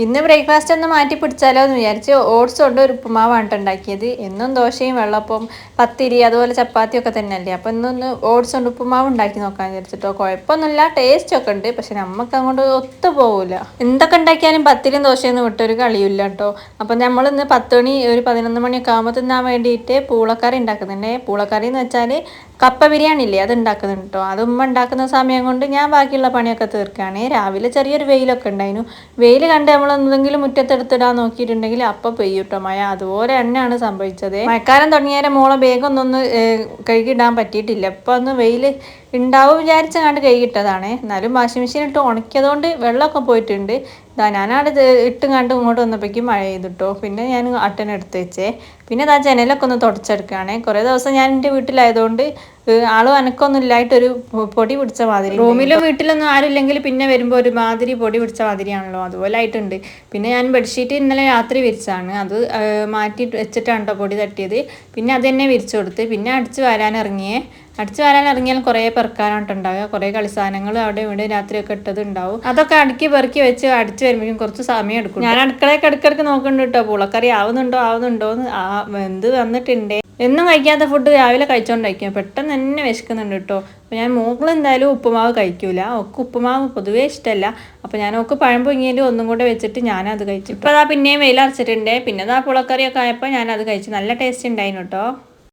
ഇന്ന് ബ്രേക്ക്ഫാസ്റ്റ് ഒന്ന് മാറ്റി പിടിച്ചാലോ എന്ന് വിചാരിച്ച് ഓട്സ് കൊണ്ട് ഒരു ഉപ്പുമാവാണ് ഉണ്ടാക്കിയത്. എന്നും ദോശയും വെള്ളപ്പം പത്തിരി അതുപോലെ ചപ്പാത്തിയൊക്കെ തന്നെയല്ലേ. അപ്പോൾ ഇന്നൊന്ന് ഓട്സ് കൊണ്ട് ഉപ്പുമാവ് ഉണ്ടാക്കി നോക്കാൻ വിചാരിച്ചിട്ടോ. കുഴപ്പമൊന്നുമില്ല, ടേസ്റ്റൊക്കെ ഉണ്ട്, പക്ഷെ നമുക്ക് അങ്ങോട്ട് ഒത്തു പോകില്ല. എന്തൊക്കെ ഉണ്ടാക്കിയാലും പത്തിരിയും ദോശയൊന്നും വിട്ടൊരു കളിയില്ല കേട്ടോ. അപ്പം നമ്മളിന്ന് 10 മണി ഒരു 11 മണിയൊക്കെ ആകുമ്പോൾ തിന്നാൻ വേണ്ടിയിട്ട് പൂളക്കറി ഉണ്ടാക്കുന്നുണ്ട്. പൂളക്കറി എന്ന് വെച്ചാൽ കപ്പ ബിരിയാണി ഇല്ലേ, അത് ഉണ്ടാക്കുന്നുണ്ട് കേട്ടോ. അത് ഉമ്മ ഉണ്ടാക്കുന്ന സമയം കൊണ്ട് ഞാൻ ബാക്കിയുള്ള പണിയൊക്കെ തീർക്കുകയാണ്. രാവിലെ ചെറിയൊരു വെയിലൊക്കെ ഉണ്ടായിരുന്നു. വെയിൽ കണ്ട് നമ്മൾ എന്തെങ്കിലും മുറ്റത്തെടുത്തിടാൻ നോക്കിയിട്ടുണ്ടെങ്കിൽ അപ്പം പെയ്യും കേട്ടോ മഴ. അതുപോലെ തന്നെയാണ് സംഭവിച്ചത്. മഴക്കാലം തുടങ്ങിയാൽ മോളെ വേഗം ഒന്നൊന്ന് കഴുകിയിടാൻ പറ്റിയിട്ടില്ല. ഇപ്പം ഒന്ന് വെയിൽ ഉണ്ടാവും വിചാരിച്ച കണ്ട് കഴുകിയിട്ടതാണ്. എന്നാലും വാഷിംഗ് മെഷീൻ ഇട്ട് ഉണക്കിയതുകൊണ്ട് വെള്ളമൊക്കെ പോയിട്ടുണ്ട്. ഞാനവിടെ ഇട്ടും കണ്ട് ഇങ്ങോട്ട് വന്നപ്പോഴേക്കും മഴ ചെയ്തിട്ടോ. പിന്നെ ഞാൻ അട്ടനെടുത്ത് വെച്ചേ. പിന്നെ ആ ജനലൊക്കെ ഒന്ന് തുടച്ചെടുക്കുകയാണ്. കുറേ ദിവസം ഞാൻ എൻ്റെ വീട്ടിലായതുകൊണ്ട് ആളും അനക്കൊന്നും ഇല്ലായിട്ടൊരു പൊടി പിടിച്ച മാതിരി. റൂമിലും വീട്ടിലൊന്നും ആരും ഇല്ലെങ്കിൽ പിന്നെ വരുമ്പോൾ ഒരു മാതിരി പൊടി പിടിച്ച മാതിരിയാണല്ലോ, അതുപോലെ ആയിട്ടുണ്ട്. പിന്നെ ഞാൻ ബെഡ്ഷീറ്റ് ഇന്നലെ രാത്രി വിരിച്ചാണ്, അത് മാറ്റി വെച്ചിട്ടാണ് കേട്ടോ പൊടി തട്ടിയത്. പിന്നെ അത് തന്നെ വിരിച്ചു കൊടുത്ത് പിന്നെ അടിച്ച് വരാൻ ഇറങ്ങിയാൽ കുറേ പെറുക്കാനായിട്ടുണ്ടാവുക. കുറേ കളി സാധനങ്ങൾ അവിടെ ഇവിടെ രാത്രിയൊക്കെ ഇട്ടത് ഉണ്ടാവും. അതൊക്കെ അടുക്കി പെറുക്കി വെച്ച് അടിച്ച് വരുമ്പോഴേക്കും കുറച്ച് സമയം എടുക്കും. ഞാൻ അടുക്കളയൊക്കെ ഇടയ്ക്കിടയ്ക്ക് നോക്കുന്നുണ്ട് കേട്ടോ, പുളക്കറി ആവുന്നുണ്ടോ എന്ന്. വെന്ത് വന്നിട്ടുണ്ട്. എന്നും കഴിക്കാത്ത ഫുഡ് രാവിലെ കഴിച്ചോണ്ടിരിക്കും. പെട്ടെന്ന് തന്നെ വിശക്കുന്നുണ്ട് കേട്ടോ. അപ്പോൾ ഞാൻ മോള് എന്തായാലും ഉപ്പുമാവ് കഴിക്കൂല, ഒക്കെ ഉപ്പുമാവ് പൊതുവേ ഇഷ്ടമല്ല. അപ്പോൾ ഞാൻ ഒക്കെ പഴം പൊങ്ങിയാലും ഒന്നും കൂടെ വെച്ചിട്ട് ഞാനത് കഴിച്ചു. ഇപ്പോൾ അതാ പിന്നെയും വെയിലറച്ചിട്ടുണ്ട്. പിന്നെ അതാ പുളക്കറിയൊക്കെ ആയപ്പോൾ ഞാനത് കഴിച്ചു. നല്ല ടേസ്റ്റ് ഉണ്ടായിരുന്നു കേട്ടോ.